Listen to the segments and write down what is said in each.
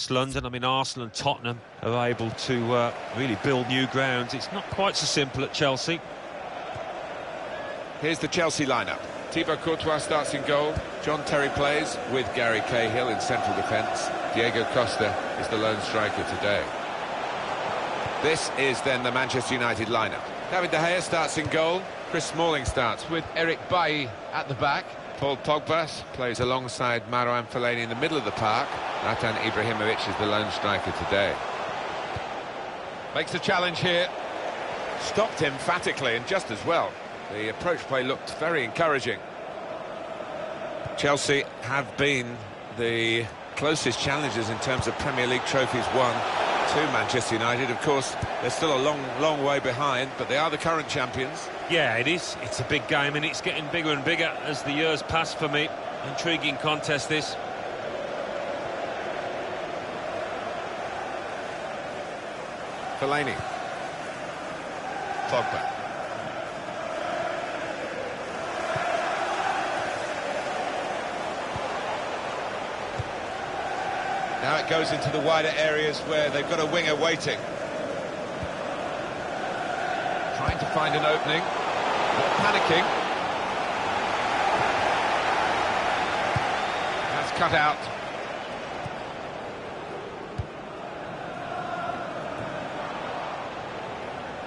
London. I mean, Arsenal and Tottenham are able to really build new grounds. It's not quite so simple at Chelsea. Here's the Chelsea lineup. Thibaut Courtois starts in goal. John Terry plays with Gary Cahill in central defence. Diego Costa is the lone striker today. This is then the Manchester United lineup. David De Gea starts in goal. Chris Smalling starts with Eric Bailly at the back. Paul Pogba plays alongside Marouane Fellaini in the middle of the park. Zlatan Ibrahimovic is the lone striker today. Makes a challenge here. Stopped emphatically and just as well. The approach play looked very encouraging. Chelsea have been the closest challengers in terms of Premier League trophies won to Manchester United. Of course, they're still a long way behind, but they are the current champions. Yeah, it is. It's a big game, and it's getting bigger and bigger as the years pass for me. Intriguing contest, this. Fellaini. Pogba. Now it goes into the wider areas where they've got a winger waiting. Trying to find an opening. Panicking. That's cut out.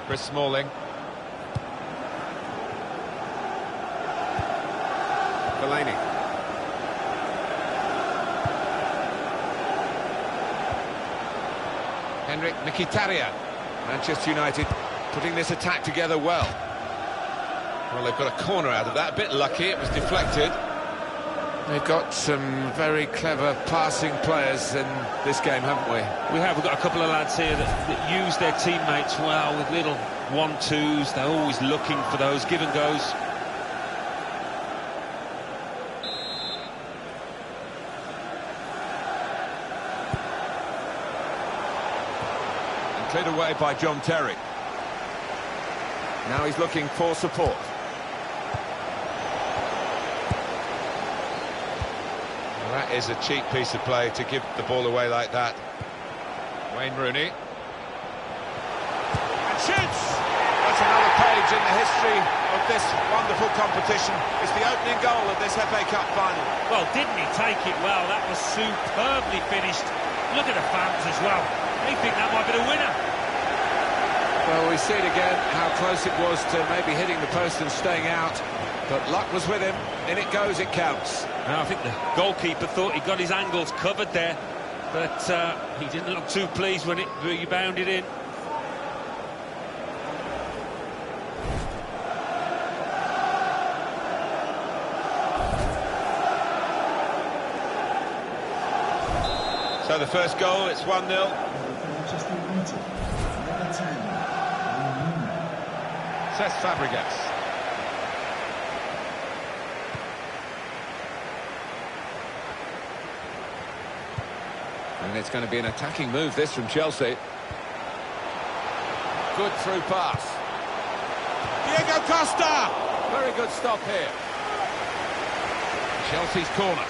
Chris Smalling. Fellaini. Henrik Mkhitaryan. Manchester United putting this attack together well. Well, they've got a corner out of that. A bit lucky, it was deflected. They've got some very clever passing players in this game, haven't we? We have. We've got a couple of lads here that use their teammates well with little 1-2s. They're always looking for those give and goes. Cleared away by John Terry. Now he's looking for support. Well, that is a cheap piece of play to give the ball away like that. Wayne Rooney. And shoots! That's another page in the history of this wonderful competition. It's the opening goal of this FA Cup final. Well, didn't he take it well? That was superbly finished. Look at the fans as well. They think that might be the winner. Well, we see it again, how close it was to maybe hitting the post and staying out. But luck was with him. In it goes, it counts. Now, I think the goalkeeper thought he got his angles covered there, but he didn't look too pleased when it rebounded in. So the first goal, it's 1-0. Cesc Fabregas. And it's going to be an attacking move, this, from Chelsea. Good through pass. Diego Costa! Very good stop here. Chelsea's corner.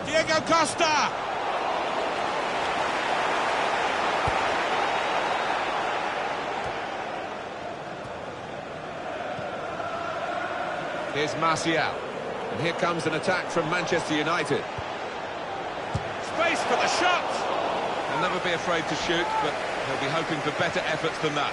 Diego Costa! Here's Martial. And here comes an attack from Manchester United. Space for the shot! He'll never be afraid to shoot, but he'll be hoping for better efforts than that.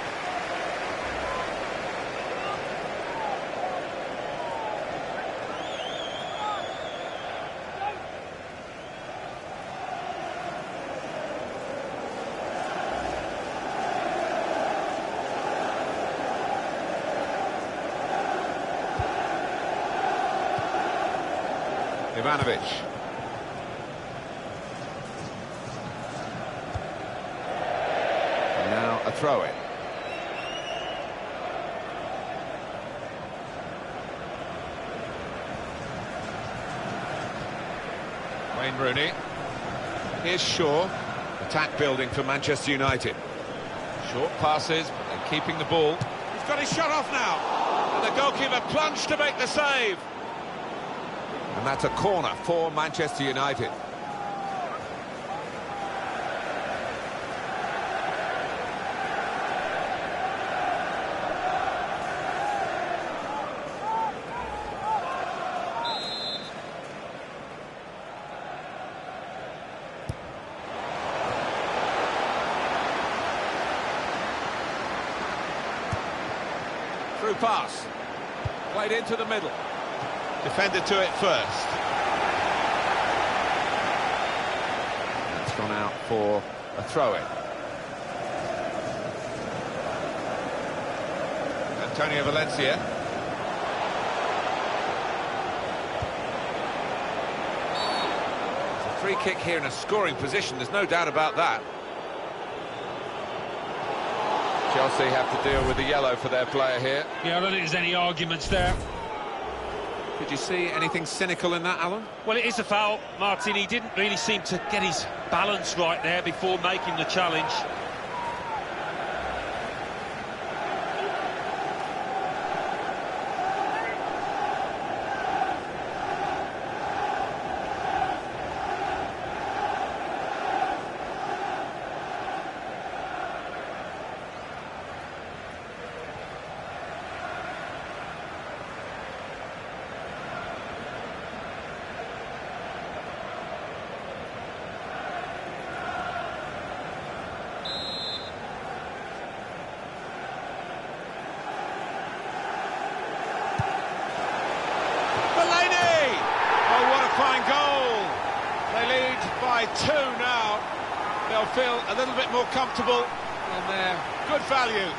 Ivanovic. And now a throw-in. Wayne Rooney. Here's Shaw. Attack building for Manchester United. Short passes, but they're keeping the ball. He's got his shot off now. And the goalkeeper plunged to make the save. And that's a corner for Manchester United. Through pass. Played into the middle. Defender to it first. That's gone out for a throw-in. Antonio Valencia. It's a free kick here in a scoring position, there's no doubt about that. Chelsea have to deal with the yellow for their player here. Yeah, I don't think there's any arguments there. Did you see anything cynical in that, Alan? Well, it is a foul, Martin. He didn't really seem to get his balance right there before making the challenge. By 2 now. They'll feel a little bit more comfortable, and they're good value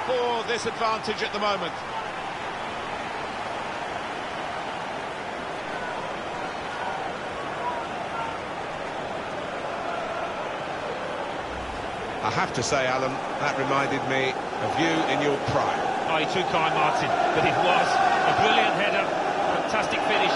for this advantage at the moment. I have to say, Alan, that reminded me of you in your prime. Oh, you're too kind, Martin, but it was a brilliant header, fantastic finish.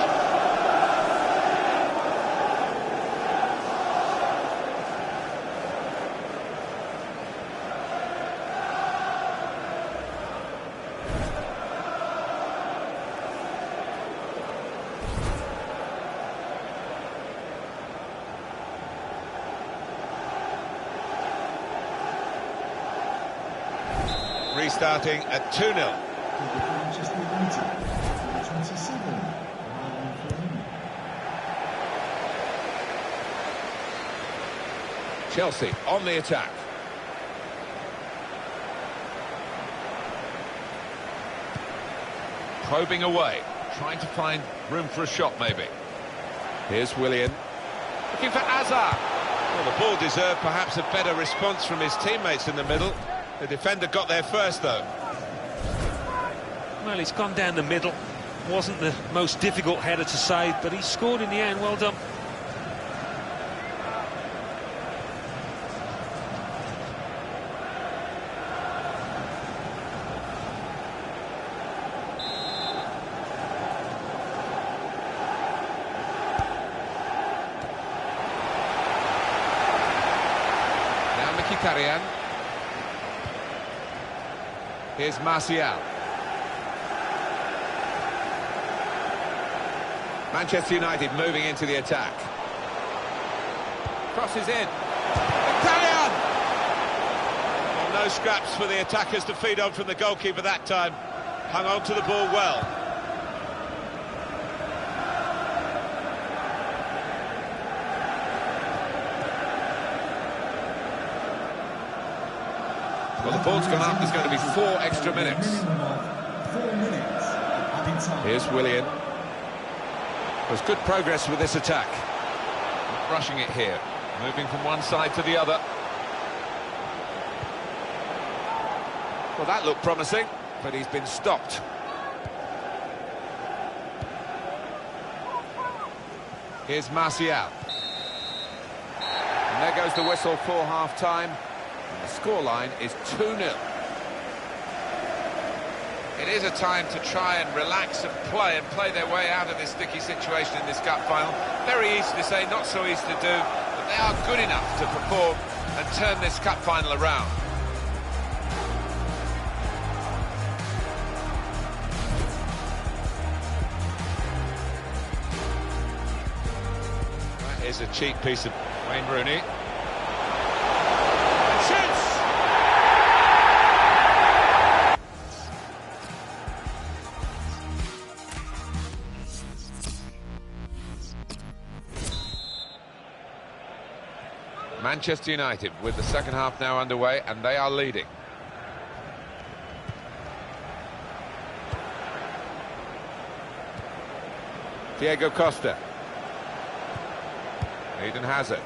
Restarting at 2-0. Chelsea on the attack. Probing away, trying to find room for a shot maybe. Here's Willian. Looking for Hazard. Well, the ball deserved perhaps a better response from his teammates in the middle. The defender got there first, though. Well, he's gone down the middle. Wasn't the most difficult header to save, but he scored in the end. Well done. Now Mkhitaryan. Here's Martial. Manchester United moving into the attack. Crosses in. Mkhitaryan! Well, no scraps for the attackers to feed on from the goalkeeper that time. Hung on to the ball well. Well, the ball's gone up. There's going to be 4 extra minutes. 4 minutes. Here's Willian. There's good progress with this attack. Not rushing it here. Moving from one side to the other. Well, that looked promising, but he's been stopped. Here's Martial. And there goes the whistle for half-time. The scoreline is 2-0. It is a time to try and relax and play their way out of this sticky situation in this cup final. Very easy to say, not so easy to do, but they are good enough to perform and turn this cup final around. That is a cheap piece of Wayne Rooney. Shoots! Manchester United with the second half now underway, and they are leading. Diego Costa. Eden Hazard.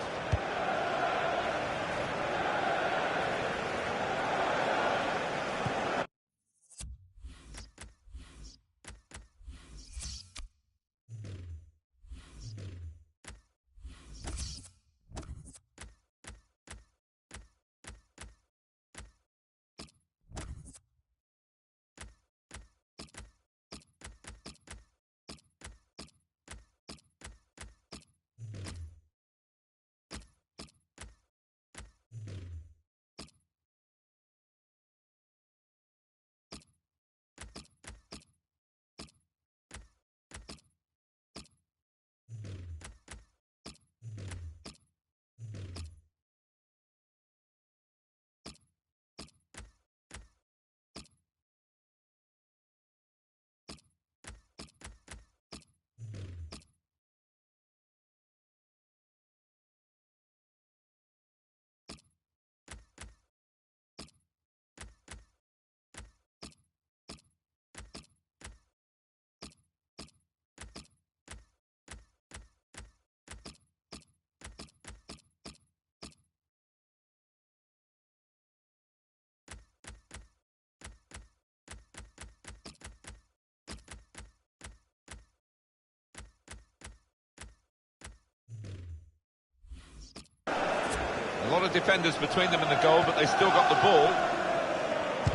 A lot of defenders between them and the goal, but they still got the ball.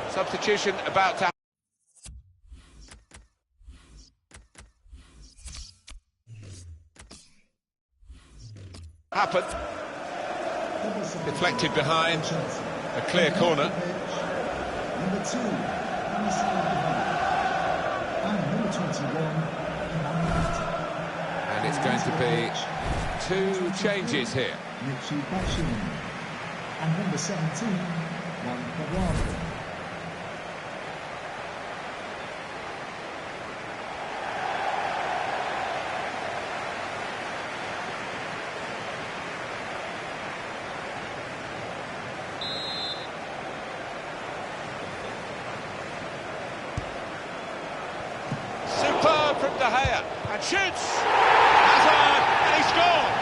Substitution about to happen. Deflected behind, a clear corner. Number 2, on the side behind. And number 21, And it's going to be 2 changes here. Richie Bachman. And number 17, Juan Cuadrado. Superb from De Gea, and shoots! Hazard, and he scored!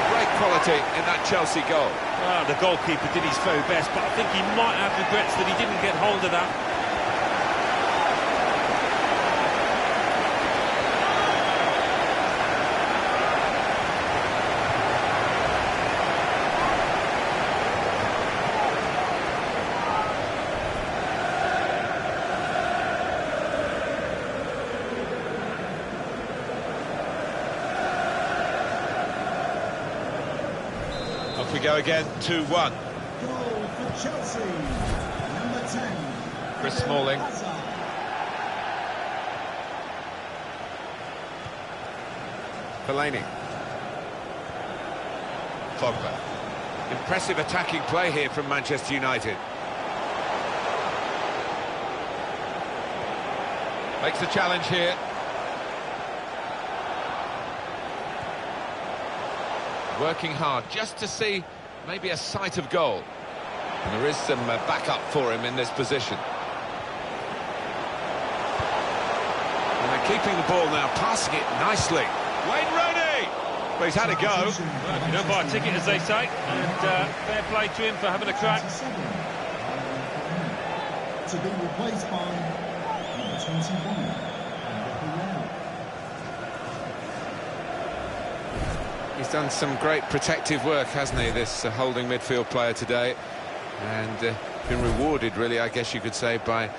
Great quality in that Chelsea goal. Well, the goalkeeper did his very best, but I think he might have regrets that he didn't get hold of that. Off we go again, 2-1. Goal for Chelsea. Number 10. Chris Smalling. Fellaini. Pogba. Impressive attacking play here from Manchester United. Makes the challenge here. Working hard just to see maybe a sight of goal. And there is some backup for him in this position. And they're keeping the ball now, passing it nicely. Wayne Rooney! Well, he's had a go. Well, you don't buy a ticket, as they say, and fair play to him for having a crack. To be replaced by number 21. He's done some great protective work, hasn't he, this holding midfield player today, and been rewarded, really, I guess you could say, by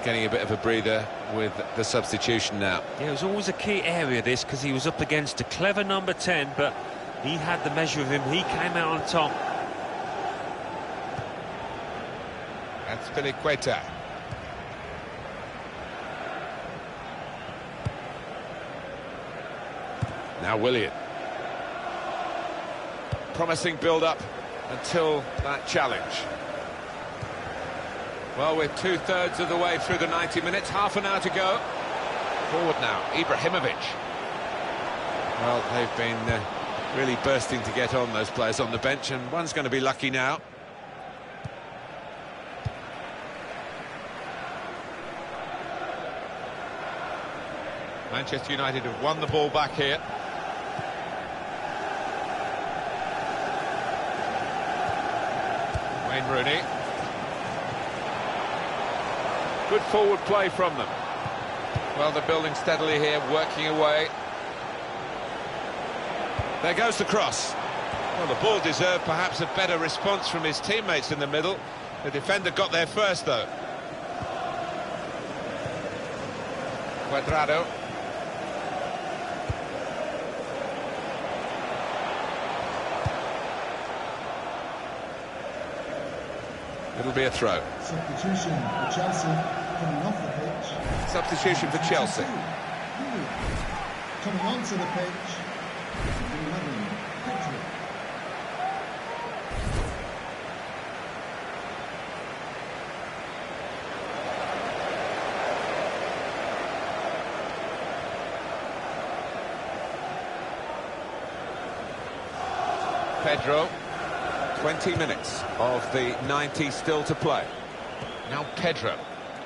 getting a bit of a breather with the substitution now. Yeah, it was always a key area, this, because he was up against a clever number 10, but he had the measure of him. He came out on top. That's Piliqueta. Now Willian. Promising build-up until that challenge. Well, we're two-thirds of the way through the 90 minutes, half an hour to go. Forward now, Ibrahimovic. Well, they've been really bursting to get on, those players on the bench, and one's going to be lucky now. Manchester United have won the ball back here. Wayne Rooney. Good forward play from them. Well, they're building steadily here, working away. There goes the cross. Well, the ball deserved perhaps a better response from his teammates in the middle. The defender got there first, though. Cuadrado. It'll be a throw. Substitution for Chelsea coming off the pitch. Substitution for Chelsea. Coming onto the pitch. 11, Pedro. Pedro. 20 minutes of the 90 still to play. Now Pedro,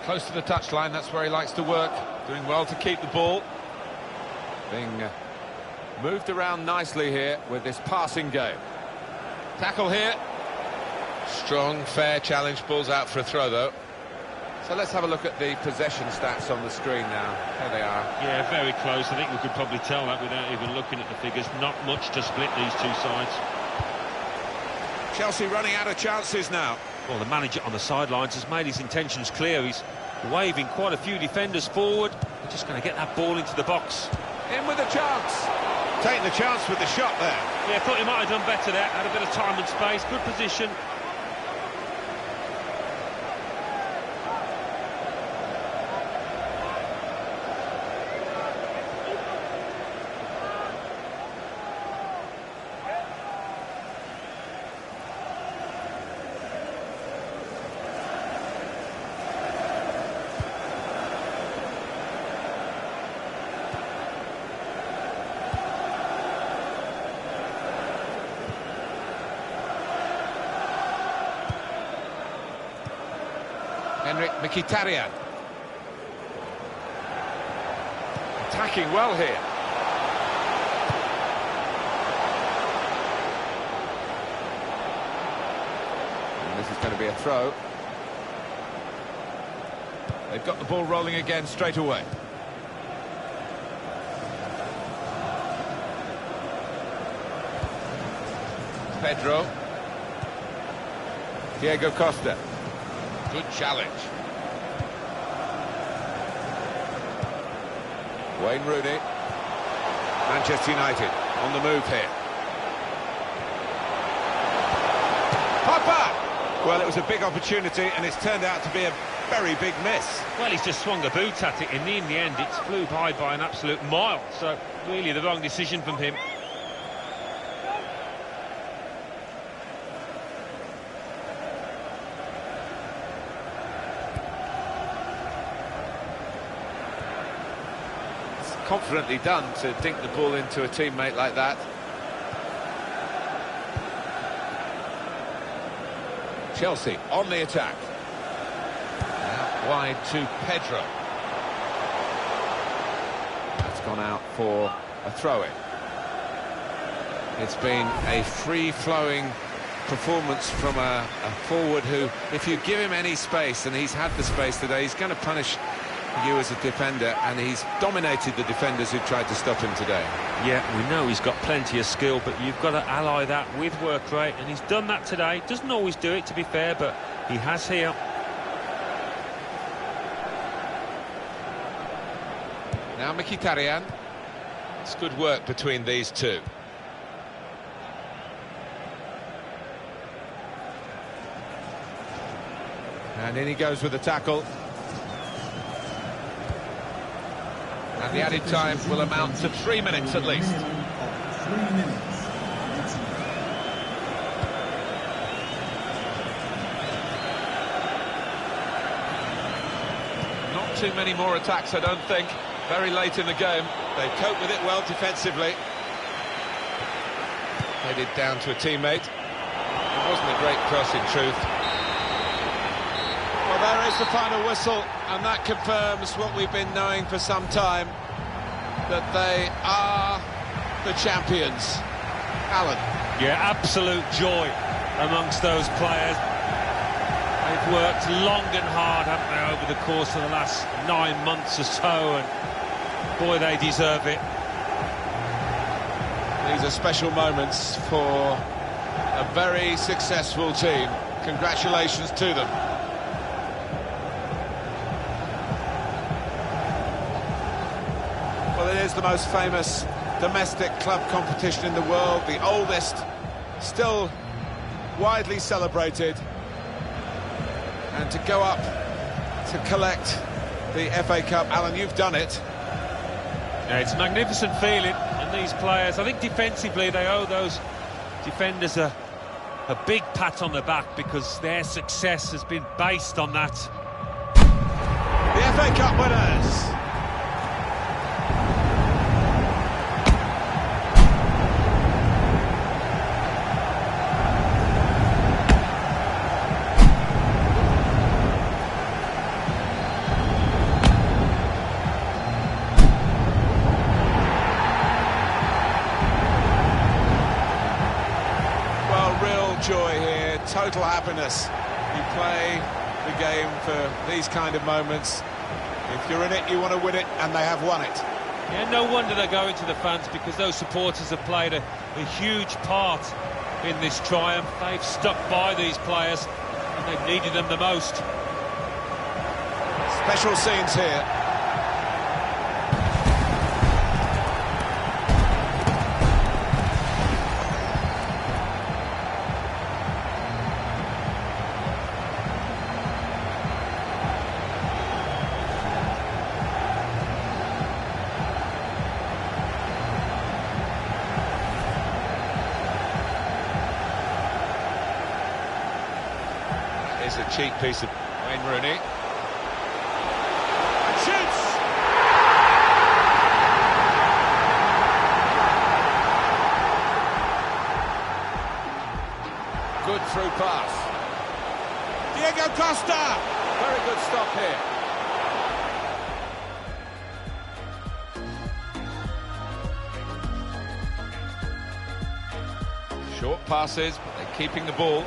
close to the touchline, that's where he likes to work, doing well to keep the ball. Being moved around nicely here with this passing game. Tackle here. Strong, fair challenge, balls out for a throw though. So let's have a look at the possession stats on the screen now. There they are. Yeah, very close. I think we could probably tell that without even looking at the figures. Not much to split these two sides. Chelsea running out of chances now. Well, the manager on the sidelines has made his intentions clear. He's waving quite a few defenders forward. They're just going to get that ball into the box. In with a chance. Taking the chance with the shot there. Yeah, thought he might have done better there. Had a bit of time and space, good position. Mkhitaryan. Attacking well here. And this is going to be a throw. They've got the ball rolling again straight away. Pedro. Diego Costa. Good challenge. Wayne Rooney. Manchester United on the move here. Pogba! Well, it was a big opportunity and it's turned out to be a very big miss. Well, he's just swung a boot at it, and in the end it flew by an absolute mile. So really the wrong decision from him. Confidently done to dink the ball into a teammate like that. Chelsea on the attack. Out wide to Pedro. That's gone out for a throw-in. It's been a free-flowing performance from a forward who, if you give him any space, and he's had the space today, he's going to punish you as a defender, and he's dominated the defenders who've tried to stop him today. Yeah, we know he's got plenty of skill, but you've got to ally that with work rate, and he's done that today. Doesn't always do it, to be fair, but he has here. Now Mkhitaryan. It's good work between these two. And in he goes with the tackle. And the added time will amount to 3 minutes at least. 3 minutes. Not too many more attacks, I don't think. Very late in the game. They cope with it well defensively. Headed down to a teammate. It wasn't a great cross in truth. Well, there is the final whistle, and that confirms what we've been knowing for some time, that they are the champions. Alan. Yeah, absolute joy amongst those players. They've worked long and hard, haven't they, over the course of the last 9 months or so, and boy, they deserve it. These are special moments for a very successful team. Congratulations to them. Well, it is the most famous domestic club competition in the world, the oldest, still widely celebrated. And to go up to collect the FA Cup, Alan, you've done it. Yeah, it's a magnificent feeling, and these players, I think defensively they owe those defenders a big pat on the back, because their success has been based on that. The FA Cup winners. Joy here, total happiness. You play the game for these kind of moments. If you're in it, you want to win it, and they have won it. Yeah, no wonder they're going to the fans, because those supporters have played a huge part in this triumph. They've stuck by these players, and they've needed them the most. Special scenes here. It's a cheap piece of Wayne Rooney. And shoots! Good through pass. Diego Costa! Very good stop here. Short passes, but they're keeping the ball.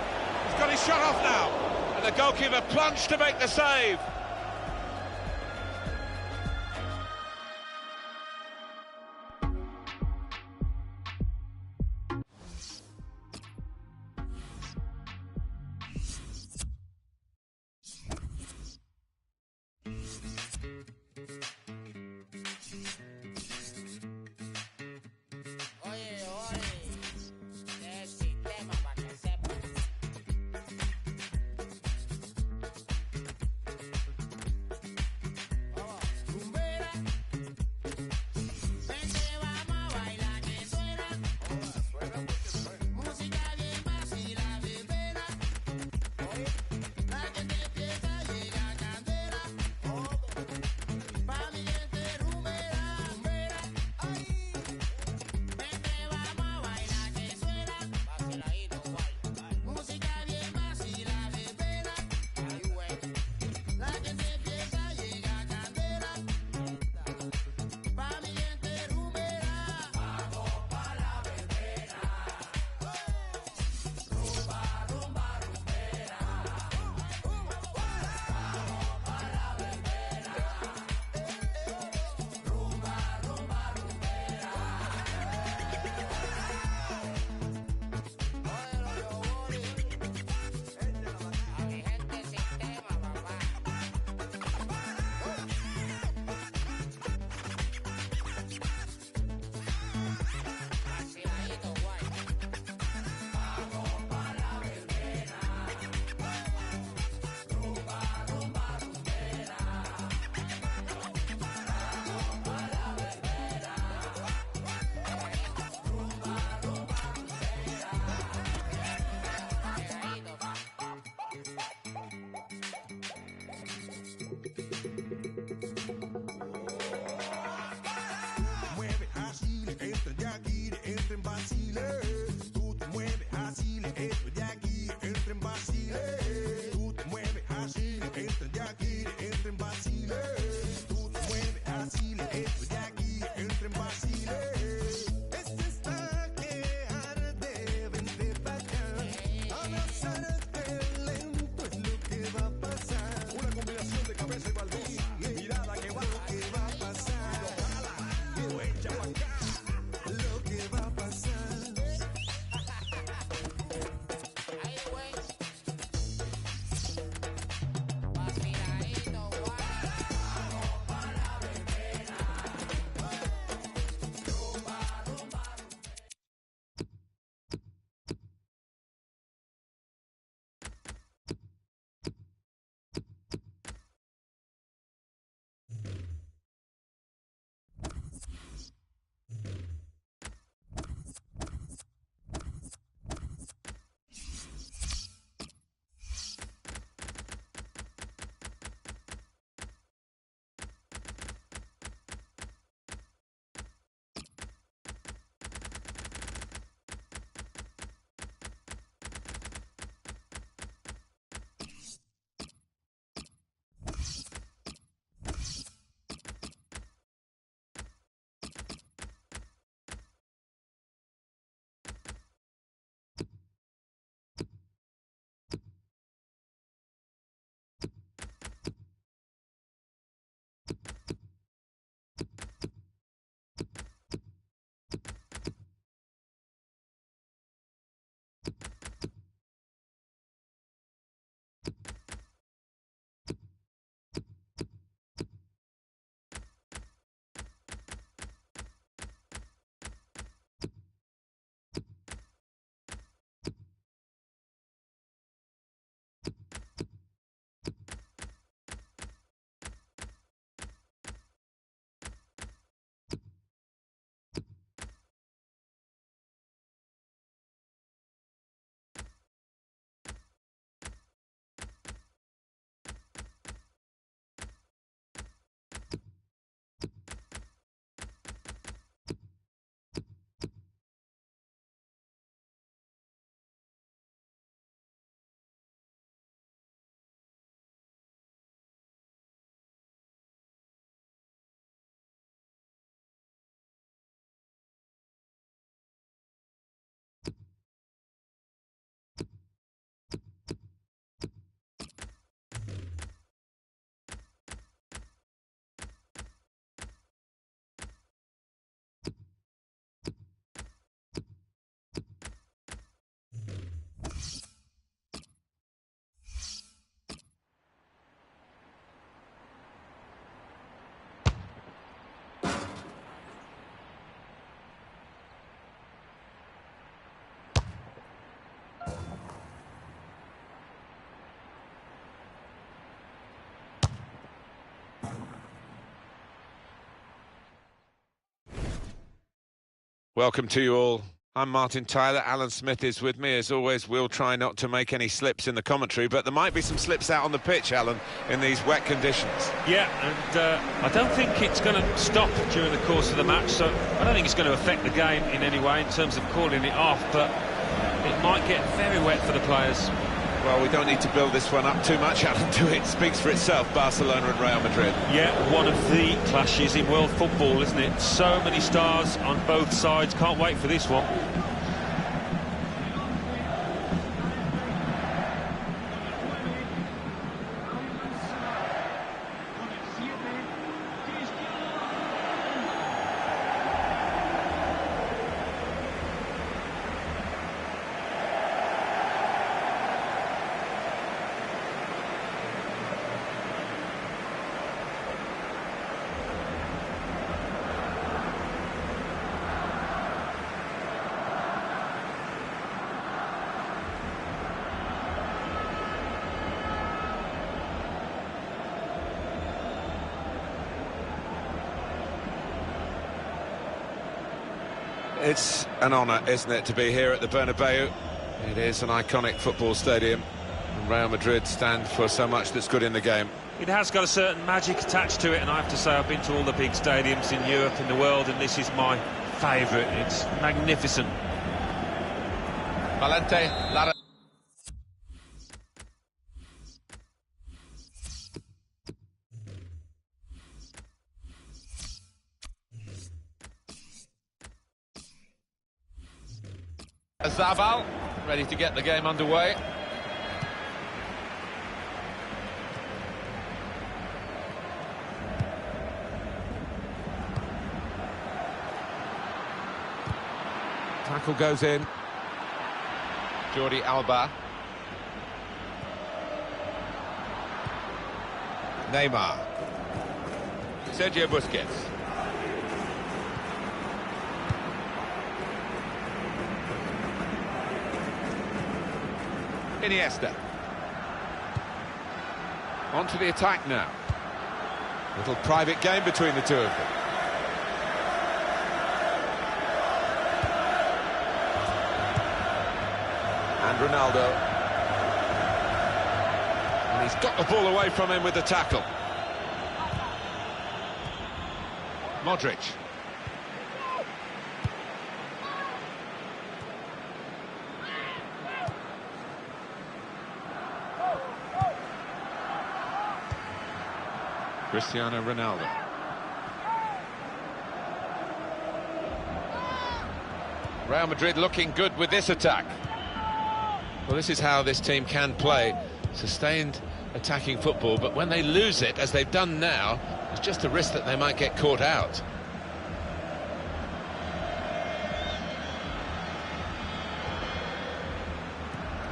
He's got his shot off now. And the goalkeeper plunged to make the save. Familia Mueve así, entra de aquí, entra en Basile. Tú te mueves así, entra de aquí, entra en Basile. Tú te mueves así, entra de aquí, entra en Basile. Tú te mueves así, entra de aquí, entra en Basile. Este está que arde, vente pa' acá. Abrazarte lento es lo que va a pasar. Una combinación de cabeza y balbón. Mirada que va, lo que va a pasar. Lo echa pa' acá. Lo que va a pasar. Welcome to you all. I'm Martin Tyler. Alan Smith is with me. As always, we'll try not to make any slips in the commentary, but there might be some slips out on the pitch, Alan, in these wet conditions. Yeah, and I don't think it's going to stop during the course of the match, so I don't think it's going to affect the game in any way in terms of calling it off, but it might get very wet for the players. Well, we don't need to build this one up too much, Alan, do it? Speaks for itself, Barcelona and Real Madrid. Yeah, one of the clashes in world football, isn't it? So many stars on both sides. Can't wait for this one. It's an honour, isn't it, to be here at the Bernabeu. It is an iconic football stadium, and Real Madrid stand for so much that's good in the game. It has got a certain magic attached to it, and I have to say I've been to all the big stadiums in Europe and the world, and this is my favourite. It's magnificent. Valente Lara. Zabal, ready to get the game underway. Tackle goes in. Jordi Alba. Neymar. Sergio Busquets. Iniesta. On to the attack now. Little private game between the two of them. And Ronaldo. And he's got the ball away from him with the tackle. Modric. Cristiano Ronaldo. Real Madrid looking good with this attack. Well, this is how this team can play. Sustained attacking football, but when they lose it, as they've done now, there's just a risk that they might get caught out.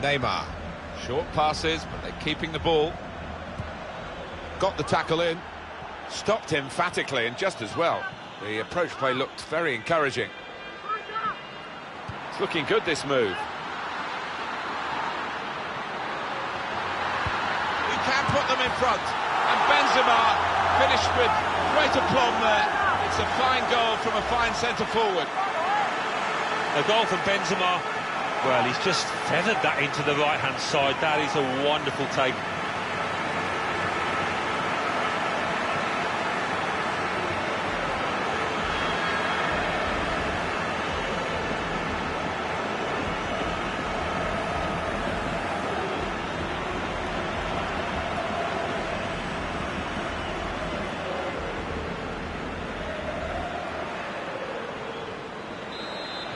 Neymar. Short passes, but they're keeping the ball. Got the tackle in. Stopped emphatically, and just as well. The approach play looked very encouraging. It's looking good, this move. He can put them in front. And Benzema finished with great aplomb there. It's a fine goal from a fine centre-forward. A goal from Benzema. Well, he's just feathered that into the right-hand side. That is a wonderful take.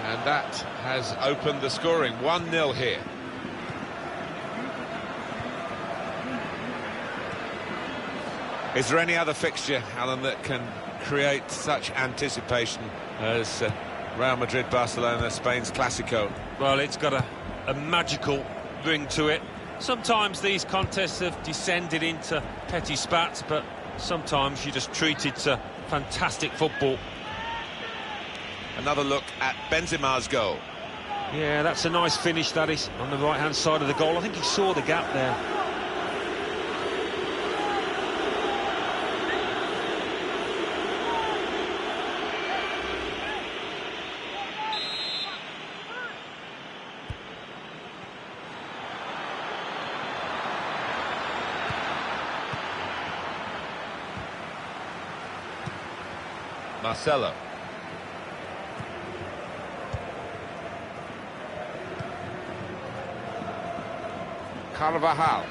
And that has opened the scoring. 1-0 here. Is there any other fixture, Alan, that can create such anticipation as Real Madrid-Barcelona, Spain's Clásico? Well, it's got a magical ring to it. Sometimes these contests have descended into petty spats, but sometimes you just treat it to fantastic football. Another look at Benzema's goal. Yeah, that's a nice finish, that is, on the right-hand side of the goal. I think he saw the gap there. Marcelo. Carvajal.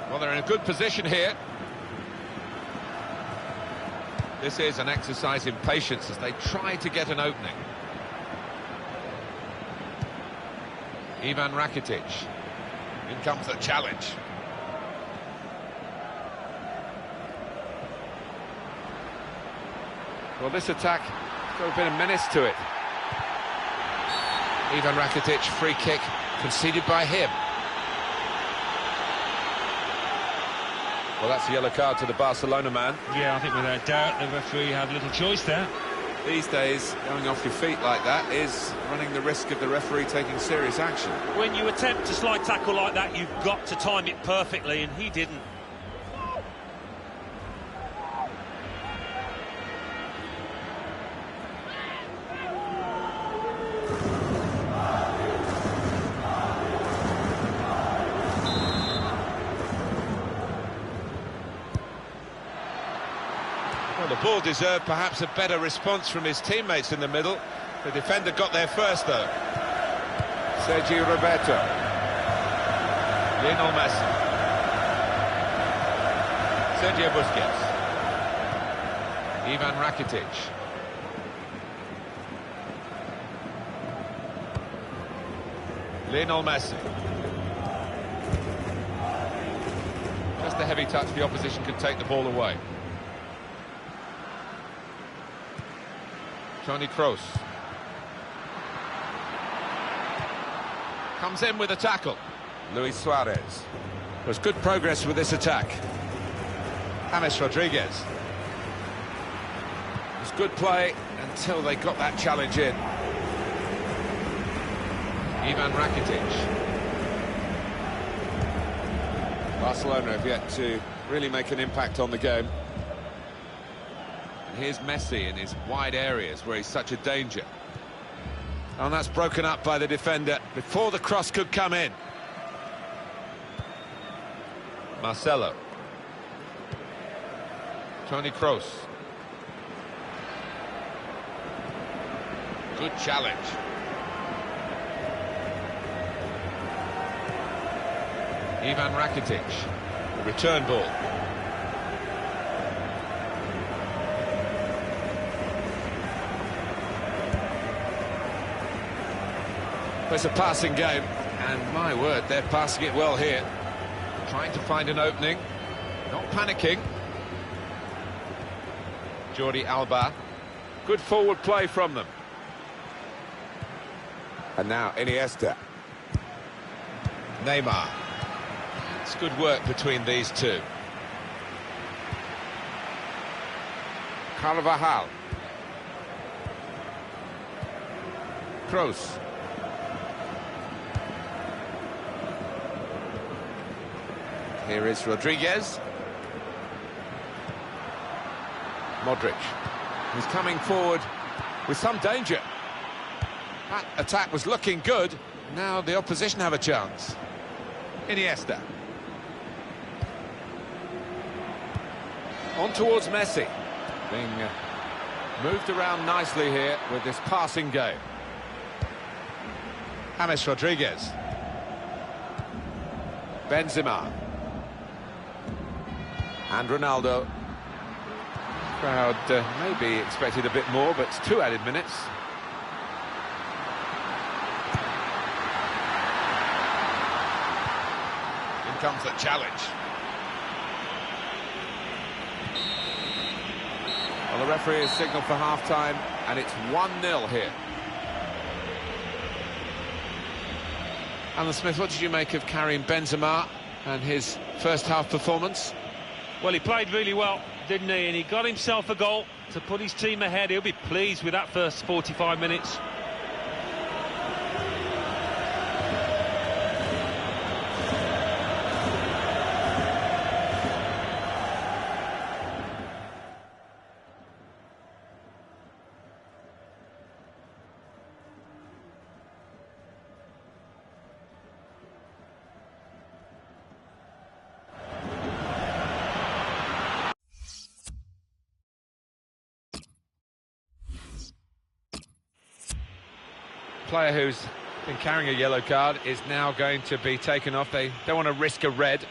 Well, they're in a good position here. This is an exercise in patience as they try to get an opening. Ivan Rakitic. In comes the challenge. Well, this attack got a bit of menace to it. Ivan Rakitic, free kick conceded by him. Well, that's a yellow card to the Barcelona man. Yeah, I think without doubt the referee had little choice there. These days, going off your feet like that is running the risk of the referee taking serious action. When you attempt a slide tackle like that, you've got to time it perfectly, and he didn't. Well, the ball deserved perhaps a better response from his teammates in the middle. The defender got there first, though. Sergio Roberto. Lionel Messi. Sergio Busquets. Ivan Rakitic. Lionel Messi. Just a heavy touch, the opposition could take the ball away. Toni Kroos. Comes in with a tackle. Luis Suarez. There's good progress with this attack. James Rodriguez. It was good play until they got that challenge in. Ivan Rakitic. Barcelona have yet to really make an impact on the game. And here's Messi in his wide areas where he's such a danger. And that's broken up by the defender before the cross could come in. Marcelo. Toni Kroos. Good challenge. Ivan Rakitic. The return ball. It's a passing game, and my word, they're passing it well here. Trying to find an opening, not panicking. Jordi Alba. Good forward play from them. And now Iniesta. Neymar. It's good work between these two. Carvajal. Kroos. Here is Rodriguez. Modric. He's coming forward with some danger. That attack was looking good. Now the opposition have a chance. Iniesta. On towards Messi. Being moved around nicely here with this passing game. James Rodriguez. Benzema. And Ronaldo. Crowd maybe expected a bit more, but it's 2 added minutes. In comes the challenge. Well, the referee has signalled for half-time, and it's 1-0 here. Alan Smith, what did you make of Karim Benzema and his first-half performance? Well, he played really well, didn't he? And he got himself a goal to put his team ahead. He'll be pleased with that first 45 minutes. Player who's been carrying a yellow card is now going to be taken off. They don't want to risk a red.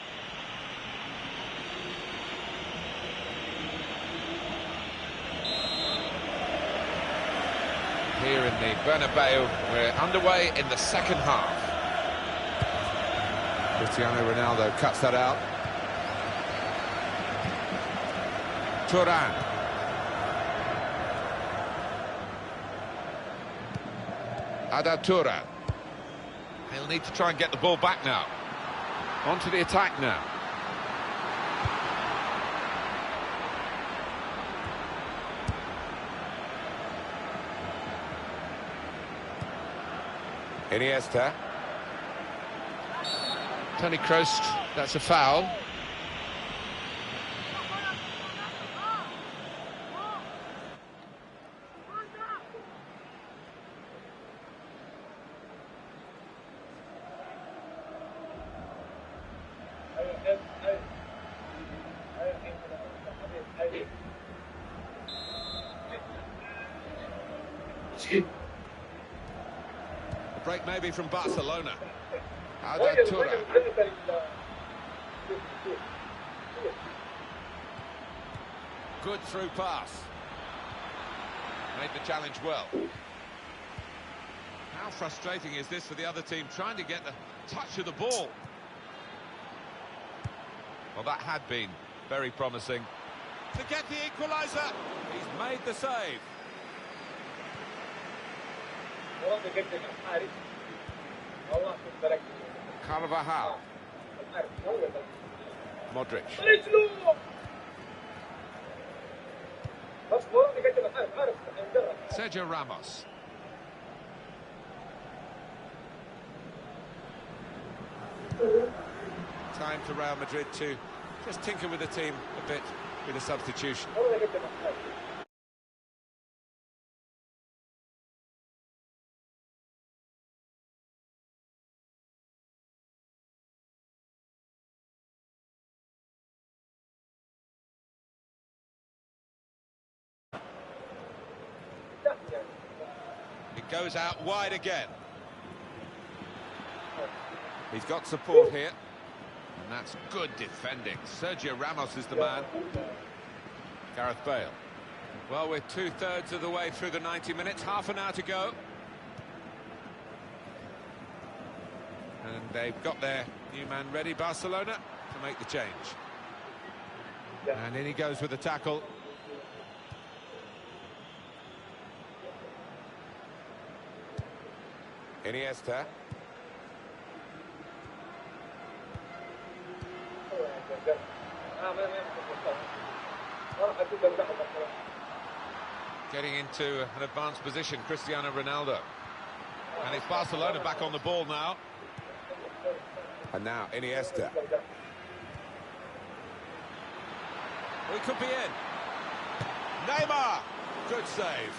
Here in the Bernabeu, we're underway in the second half. Cristiano Ronaldo cuts that out. Thuram. Ada Thuram. He'll need to try and get the ball back now. On to the attack now. Iniesta. Toni Kroos, that's a foul. A break maybe from Barcelona. Ada Tura. Good through pass. Made the challenge well. How frustrating is this for the other team, trying to get the touch of the ball? Well, that had been very promising. To get the equaliser, he's made the save. Carvajal. Modric. Sergio Ramos. Time for Real Madrid to just tinker with the team a bit with a substitution. It goes out wide again. He's got support here. And that's good defending. Sergio Ramos is the man. Gareth Bale. Well, we're 2/3 of the way through the 90 minutes, half an hour to go. And they've got their new man ready, Barcelona, to make the change. And in he goes with the tackle. Iniesta. Getting into an advanced position, Cristiano Ronaldo. And it's Barcelona back on the ball now. And now Iniesta. We could be in. Neymar! Good save.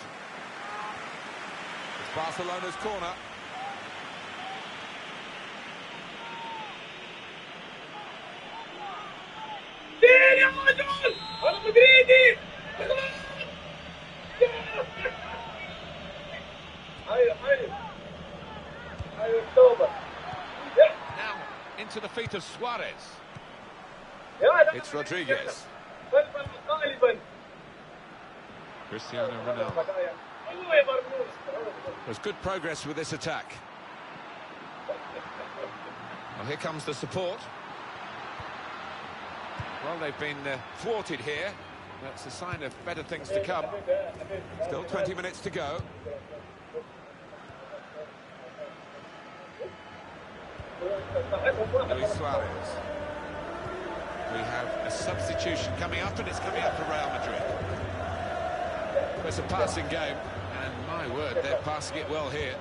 It's Barcelona's corner. Now into the feet of Suarez. It's Rodriguez. Cristiano Ronaldo. There's good progress with this attack. Well, here comes the support. Well, they've been thwarted here. That's a sign of better things to come. Still 20 minutes to go. Luis Suarez. We have a substitution coming up, and it's coming up for Real Madrid. It's a passing game, and my word, they're passing it well here.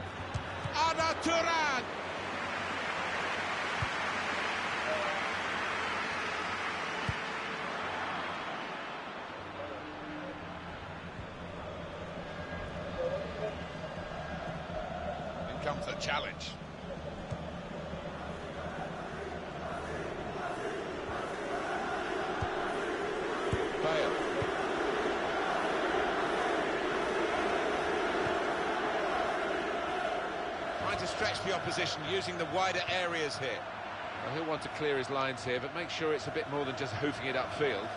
Ada Tura! Comes the challenge. Bale. Trying to stretch the opposition, using the wider areas here. Well, he'll want to clear his lines here, but make sure it's a bit more than just hoofing it upfield.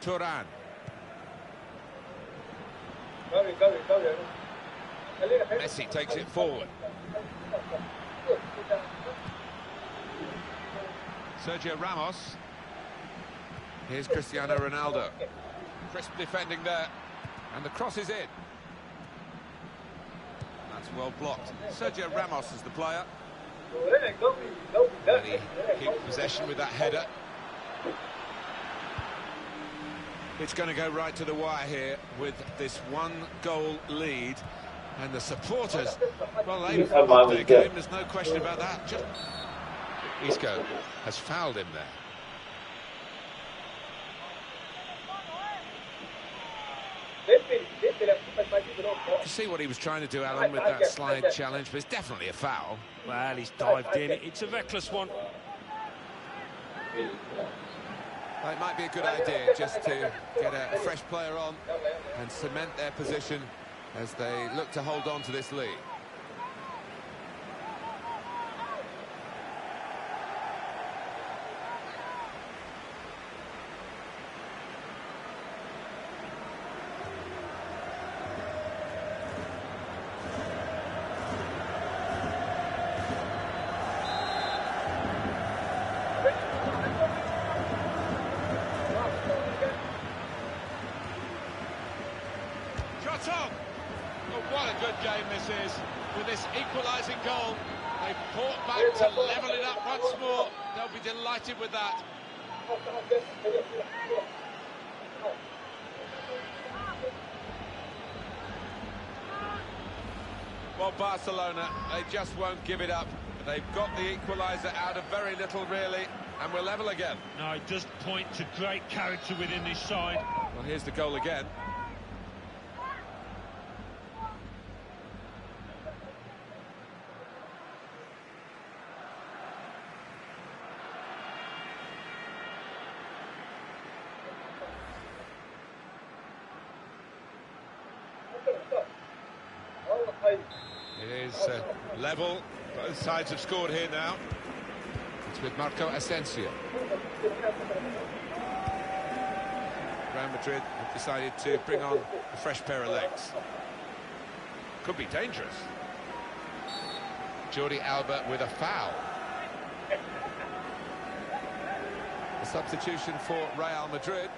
Turan. Messi takes it forward. Sergio Ramos. Here's Cristiano Ronaldo. Crisp defending there. And the cross is in. That's well blocked. Sergio Ramos is the player. And he keeps possession with that header. It's going to go right to the wire here with this 1-goal lead. And the supporters, well, they've upped their game, there's no question about that. Isco has fouled him there. You see what he was trying to do, Alan, with that slide challenge, but it's definitely a foul. Well, he's dived in. It's a reckless one. Well, it might be a good idea just to get a fresh player on and cement their position as they look to hold on to this lead. Oh, what a good game this is. With this equalising goal, they've fought back to level it up once more. They'll be delighted with that. Well, Barcelona, they just won't give it up. They've got the equaliser out of very little, really, and we're level again. No, it does point to great character within this side. Well, here's the goal again. It is level. Both sides have scored here now. It's with Marco Asensio. Real Madrid have decided to bring on a fresh pair of legs. Could be dangerous. Jordi Alba with a foul. A substitution for Real Madrid.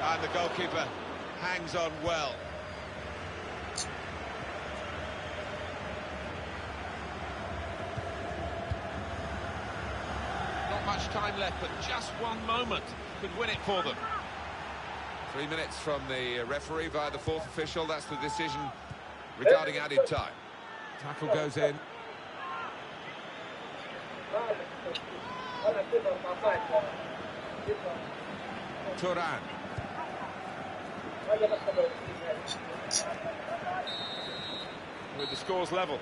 And the goalkeeper hangs on well. Not much time left, but just one moment could win it for them. 3 minutes from the referee via the fourth official. That's the decision regarding added time. Tackle goes in. Turan. With the scores level.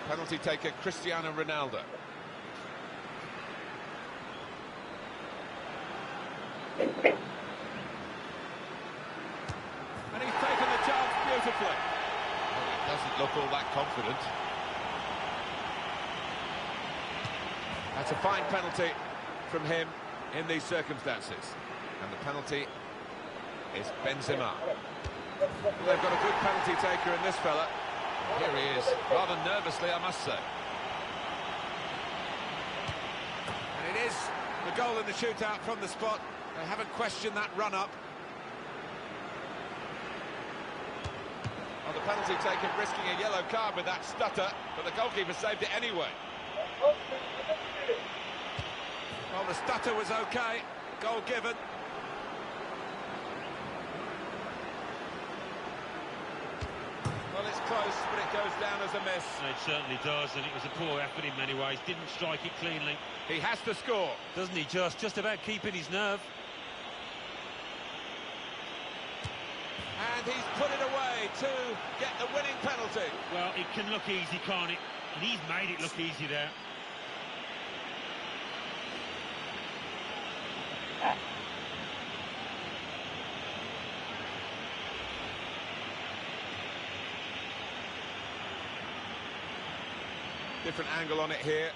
Penalty taker Cristiano Ronaldo. And he's taken the chance beautifully. Well, he doesn't look all that confident. That's a fine penalty from him in these circumstances. And the penalty is Benzema. They've got a good penalty taker in this fella. Here he is, rather nervously, I must say. And it is the goal in the shootout from the spot. They haven't questioned that run-up. Well, the penalty taker risking a yellow card with that stutter, but the goalkeeper saved it anyway. Well, the stutter was okay, goal given. Well, it's close, but it goes down as a miss. It certainly does, and it was a poor effort in many ways. Didn't strike it cleanly. He has to score. Doesn't he just about keeping his nerve. And he's put it away to get the winning penalty. Well, it can look easy, can't it? And he's made it look easy there. Different angle on it here.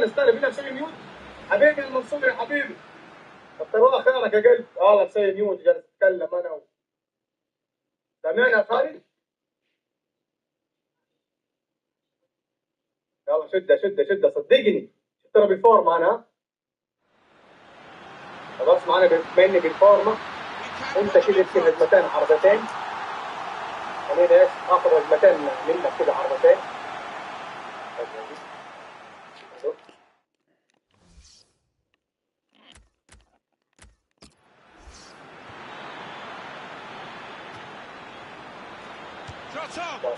استنى فينا مسوي ميوت. حبيبي المنصور يا حبيبي، كتر الله خيرك يا قلبي. والله مسوي ميوت جالس اتكلم انا سامعني يا خالد؟ يلا شده صدقني، ترى بالفورمه انا. خلاص معنا بما اني بالفورمه، انت كده تصير هجمتين عرضتين. خليني ايش اخذ هجمتين منك كده عرضتين.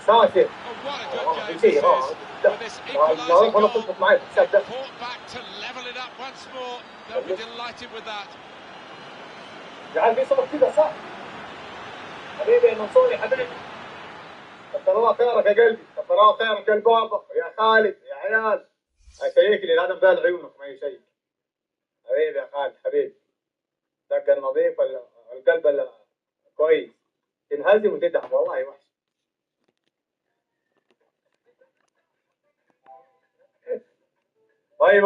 ساتر. What a good game this is. With this equalising goal, they fought back to level it up once more. They'll be delighted with that. جعل في صوت كده صح؟ حبيبي يا منصور يا حبيبي، كتر الله خيرك يا قلبي، كتر الله خيرك يا البابا يا خالد يا عيال. اشيك لي الهدف ده لعيونك ما يشيك. حبيبي يا خالد حبيبي، دق النظيف القلب كويس، تنهزم وتدعم والله وحش. وي